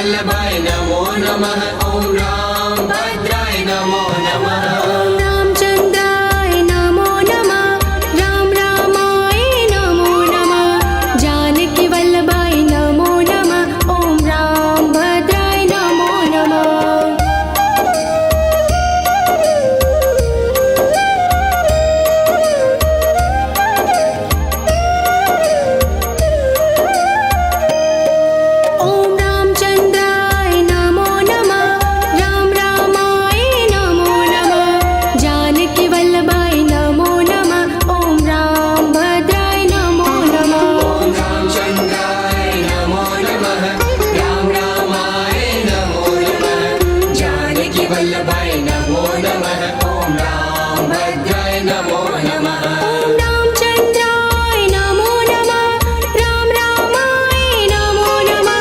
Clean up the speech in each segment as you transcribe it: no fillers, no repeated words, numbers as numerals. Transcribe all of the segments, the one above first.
वल्लभाय नमो नमः। ॐ राम भद्राय नमो नमः। ॐ रामचन्द्राय नमो नमः। राम रामाय नमो नमः। जानकी वल्लभाय नमो नमः। ॐ राम भद्राय नमो नमः। ॐ रामचन्द्राय नमो नमः। राम रामाय नमो नमः। जानकी वल्लभाय नमो नमः। ॐ राम भद्राय नमो नमः। ॐ रामचन्द्राय नमो नमः। राम रामाय नमो नमः। जानकी वल्लभाय नमो नमः। ॐ राम भद्राय नमो नमः। ॐ रामचन्द्राय नमो नमः। राम रामाय नमो नमः।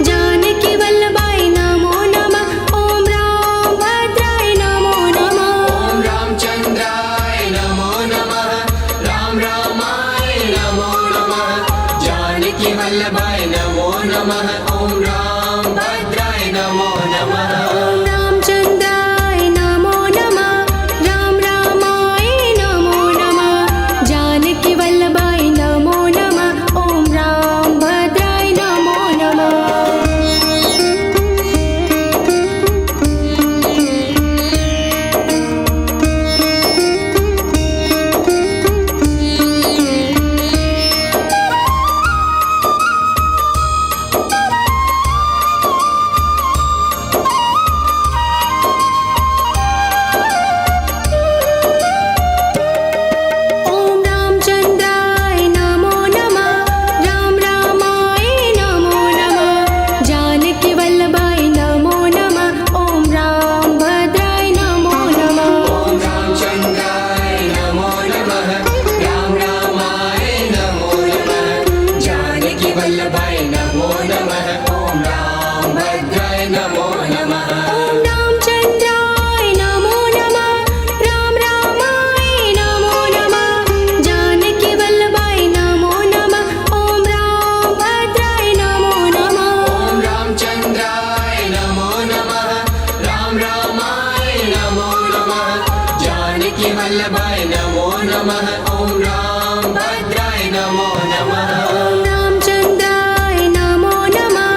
जानकी वल्लभाय नमो नमः। ॐ राम भद्राय नमो नमः। ॐ रामचन्द्राय नमो नमः। राम रामाय नमो नमः। जानकी वल्लभाय नमो नमः। ॐ राम भद्राय नमो नमः। ॐ रामचन्द्राय नमो नमः। राम रामाय नमो नमः। जानकी वल्लभाय नमो नमः। ॐ राम भद्राय नमो नमः। ॐ रामचन्द्राय नमो नमः। राम रामाय नमो नमः। जानकी वल्लभाय नमो नमः। ॐ राम भद्राय नमो नमः। ॐ रामचन्द्राय नमो नमः। राम रामाय नमो नमः। जानकी वल्लभाय नमो नमः। ॐ राम भद्राय नमो नमः। ॐ रामचन्द्राय नमो नमः। राम रामाय नमो नमः। जानकी वल्लभाय नमो नमः। ॐ राम भद्राय नमो नमः। ॐ रामचन्द्राय नमो नमः। राम रामाय नमो नमः। जानकी वल्लभाय नमो नमः। ॐ राम भद्राय नमो नमः। ॐ रामचन्द्राय नमो नमः।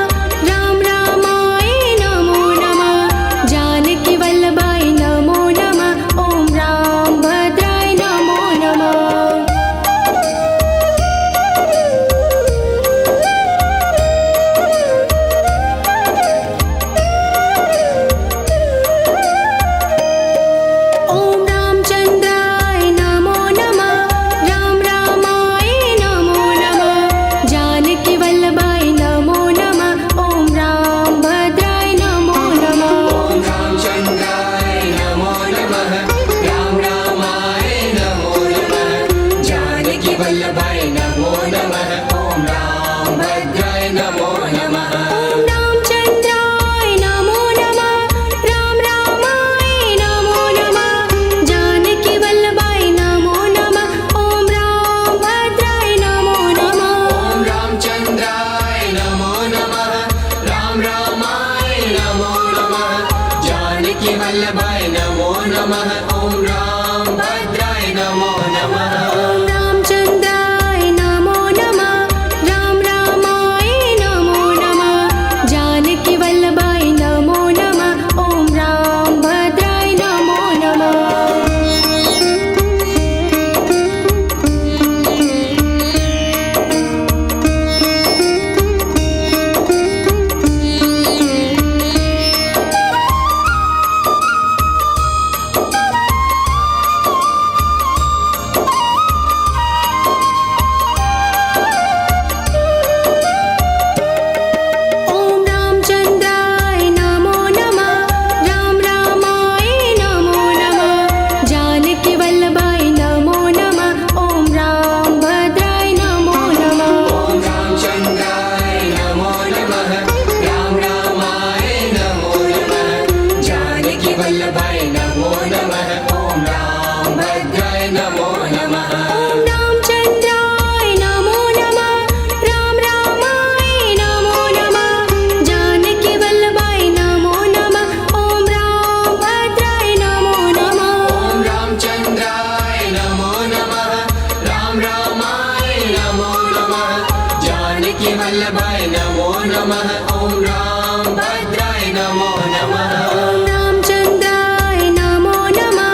जानकी वल्लभाय नमो नमः ॐ राम भद्राय नमो नमः ॐ रामचन्द्राय नमो नमः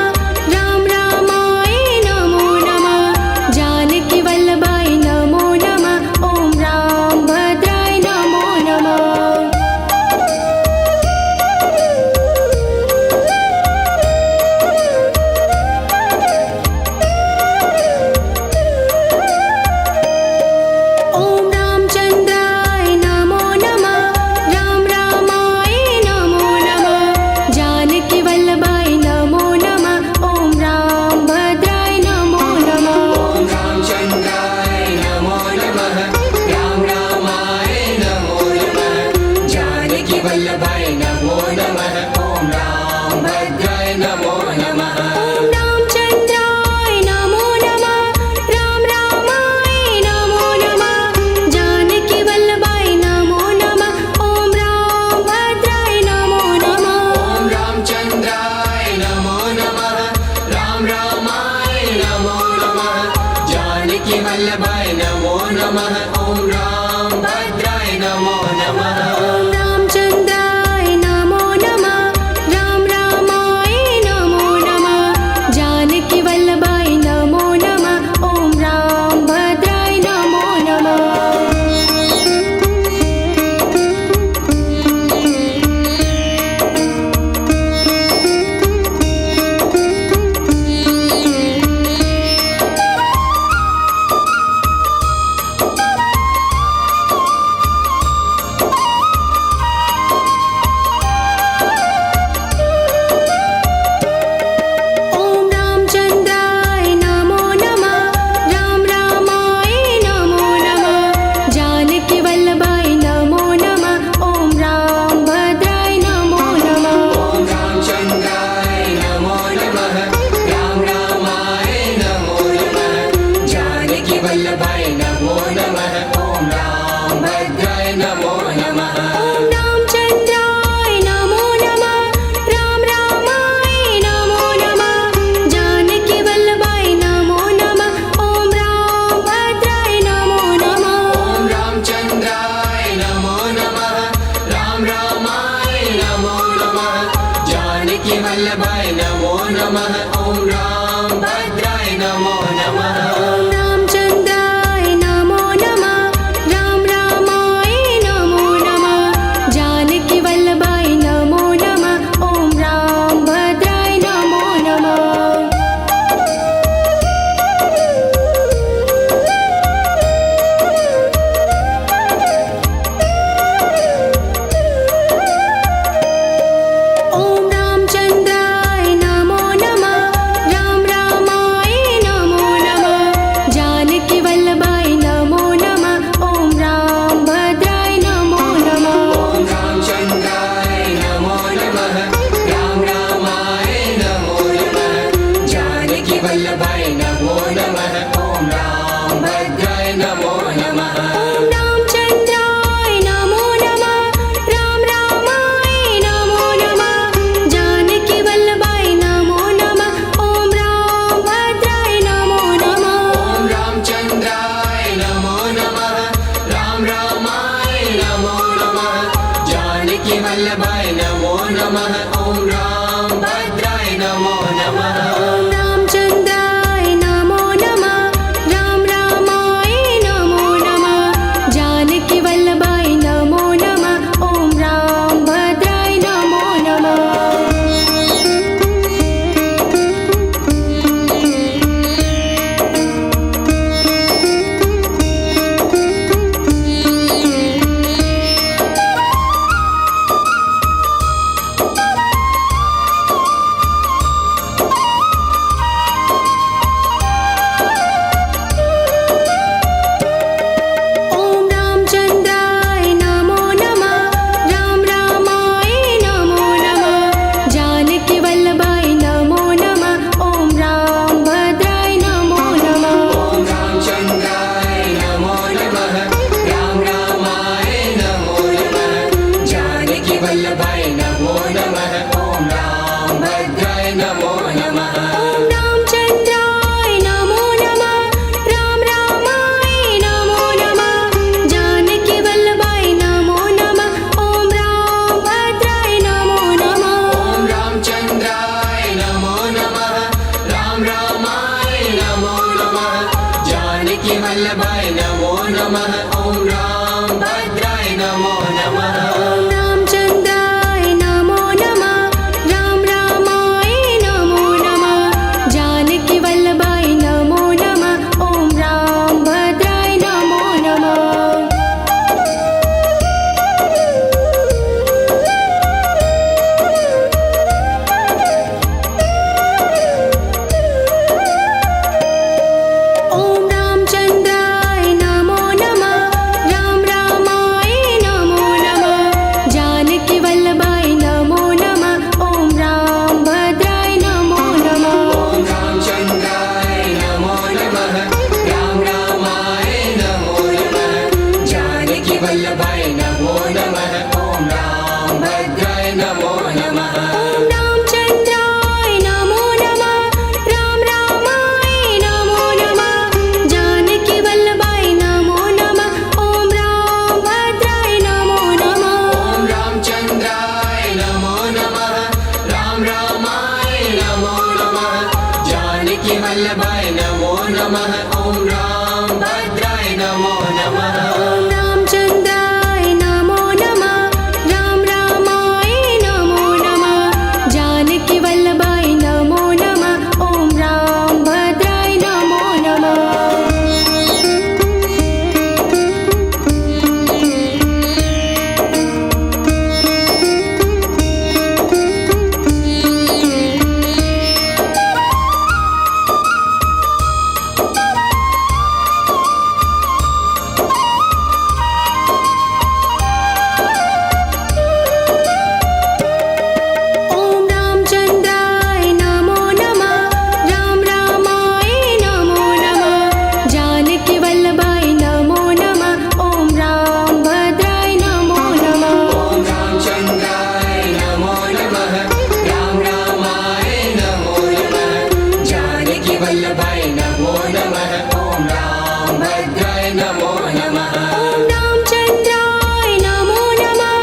राम रामाय नमो नमः जानकी वल्लभाय नमो नमः ॐ राम भद्राय नमो नमः ॐ रामचन्द्राय नमो नमः राम रामाय नमो नमः जानकी वल्लभाय नमो नमः ॐ राम भद्राय नमो नमः ॐ रामचन्द्राय नमो नमः राम रामाय नमो नमः जानकी वल्लभाय नमो नमः ॐ राम भद्राय नमो नमः ॐ रामचन्द्राय नमो नमः राम रामाय नमो नमः जानकी वल्लभाय नमो नमः ॐ राम भद्राय नमो नमः ॐ रामचन्द्राय नमो नमः राम रामाय नमो नमः जानकी वल्लभाय नमो नमः ॐ राम भद्राय नमो नमः ॐ रामचन्द्राय नमो नमः राम रामाय नमो नमः जानकी वल्लभाय नमो नमः ॐ राम भद्राय नमो नमः ॐ ॐ राम भद्राय नमो नमः ॐ रामचन्द्राय नमो नमः राम रामाय नमो नमः जानकी वल्लभाय नमो नमः ॐ राम भद्राय नमो नमः ॐ रामचन्द्राय नमो नमः राम रामाय नमो नमः जानकी वल्लभाय नमो नमः ॐ राम भद्राय नमो नमः ॐ रामचन्द्राय नमो नमः राम रामाय नमो नमः जानकी वल्लभाय नमो नमः ॐ राम भद्राय नमो नमः ॐ रामचन्द्राय नमो नमः राम रामाय नमो नमः जानकी वल्लभाय नमो नमः ॐ राम भद्राय नमो नमः ॐ रामचन्द्राय नमो नमः राम रामाय नमो नमः जानकी वल्लभाय नमो नमः ॐ राम भद्राय नमो नमः ॐ रामचन्द्राय नमो नमः राम रामाय नमो नमः जानकी वल्लभाय नमो नमः ॐ राम भद्राय नमो नमः ॐ रामचन्द्राय नमो नमः राम रामाय नमो नमः जानकी वल्लभाय नमो नमः ॐ राम भद्राय नमो नमः ॐ रामचन्द्राय नमो नमः राम रामाय नमो नमः जानकी वल्लभाय नमो नमः ॐ राम भद्राय नमो नमः ॐ रामचन्द्राय नमो नमः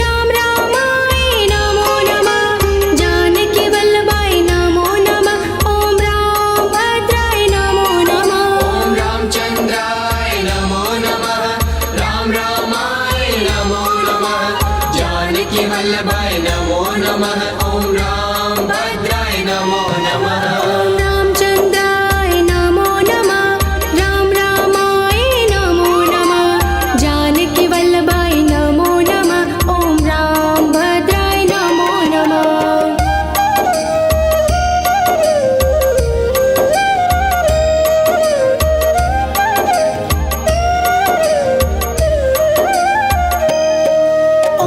राम रामाय नमो नमः जानकी वल्लभाय नमो नमः ॐ राम भद्राय नमो नमः ॐ रामचन्द्राय नमो नमः राम रामाय नमो नमः जानकी वल्लभाय नमो नमः ॐ राम भद्राय नमो नमः ॐ रामचन्द्राय नमो नमः राम रामाय नमो नमः जानकी वल्लभाय नमो नमः ॐ राम भद्राय नमो नमः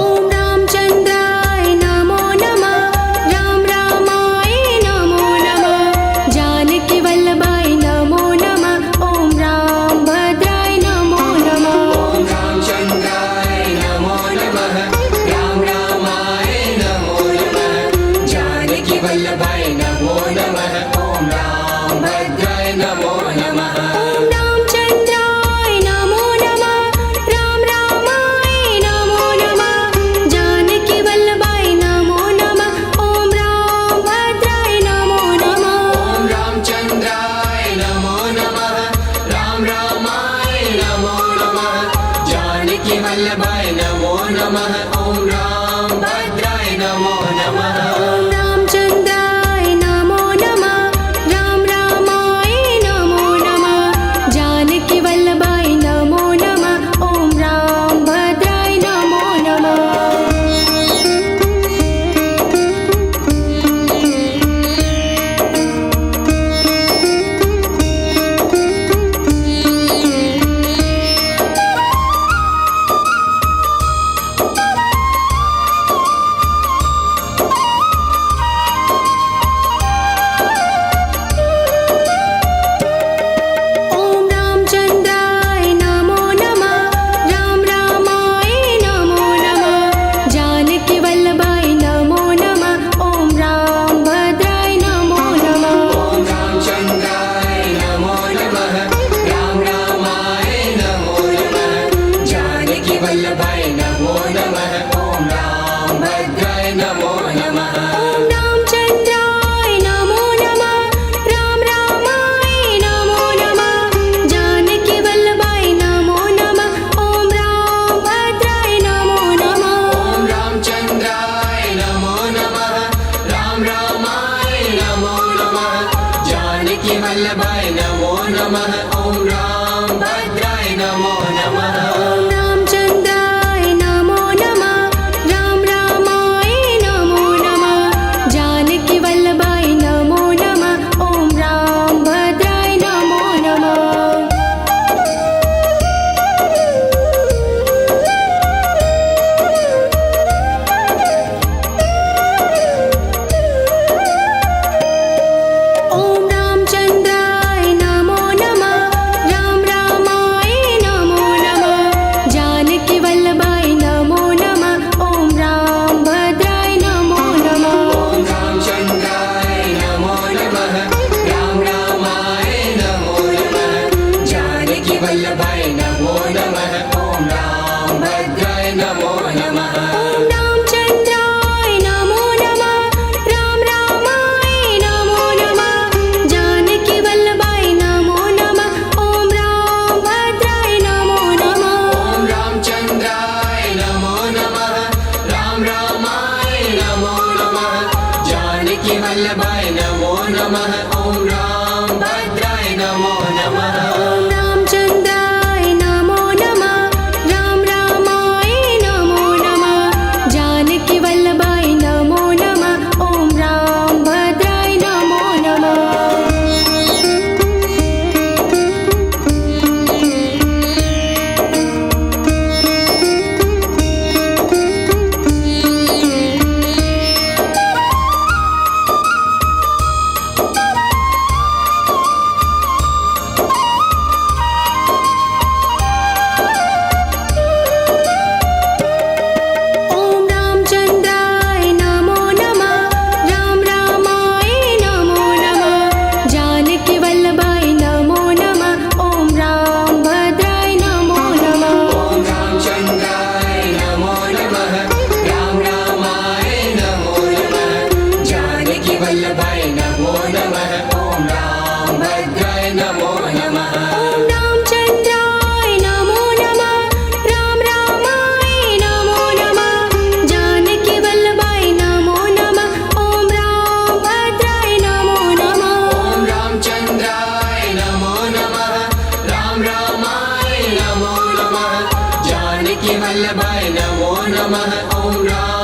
ॐ रामचन्द्राय नमो नमः राम रामाय नमो नमः जानकी वल्लभाय नमो नमः ॐ राम भद्राय नमो नमः ॐ रामचन्द्राय नमो नमः राम रामाय नमो नमः जानकी वल्लभाय नमो नमः ॐ राम भद्राय नमो नमः ॐ रामचन्द्राय नमो नमः राम रामाय नमो नमः जानकी वल्लभाय नमो नमः ॐ राम भद्राय नमो नमः ॐ रामचन्द्राय नमो नमः राम रामाय नमो नमः जानकी वल्लभाय नमो नमः ॐ राम भद्राय नमो नमः ॐ रामचन्द्राय नमो नमः राम रामाय नमो नमः जानकी वल्लभाय नमो नमः ॐ राम भद्राय नमो नमः ॐ ॐ रामभद्राय नमो नमः ॐ रामचन्द्राय नमो नमः राम रामाय नमो नमः जानकी वल्लभाय नमो नमः ॐ रामभद्राय नमो नमः ॐ रामचन्द्राय नमो नमः राम रामाय नमो नमः जानकी वल्लभाय नमो नमः ॐ रामभद्राय नमो नमः ॐ रामचन्द्राय नमो नमः राम रामाय नमो नमः जानकी वल्लभाय नमो नमः ॐ रामभद्राय नमो नमः ॐ रामचन्द्राय नमो नमः राम रामाय नमो नमः जानकी वल्लभाय नमो नमः ॐ रामभद्राय नमो नमः ॐ रामचन्द्राय नमो नमः राम रामाय नमो नमः जानकी वल्लभाय नमो नमः ॐ रामभद्राय नमो नमः ॐ रामचन्द्राय नमो नमः राम रामाय नमो नमः जानकी वल्लभाय नमो नमः ॐ रामभद्राय नमो नमः ॐ रामचन्द्राय नमो नमः राम रामाय नमो नमः जानकी वल्लभाय नमो नमः ॐ राम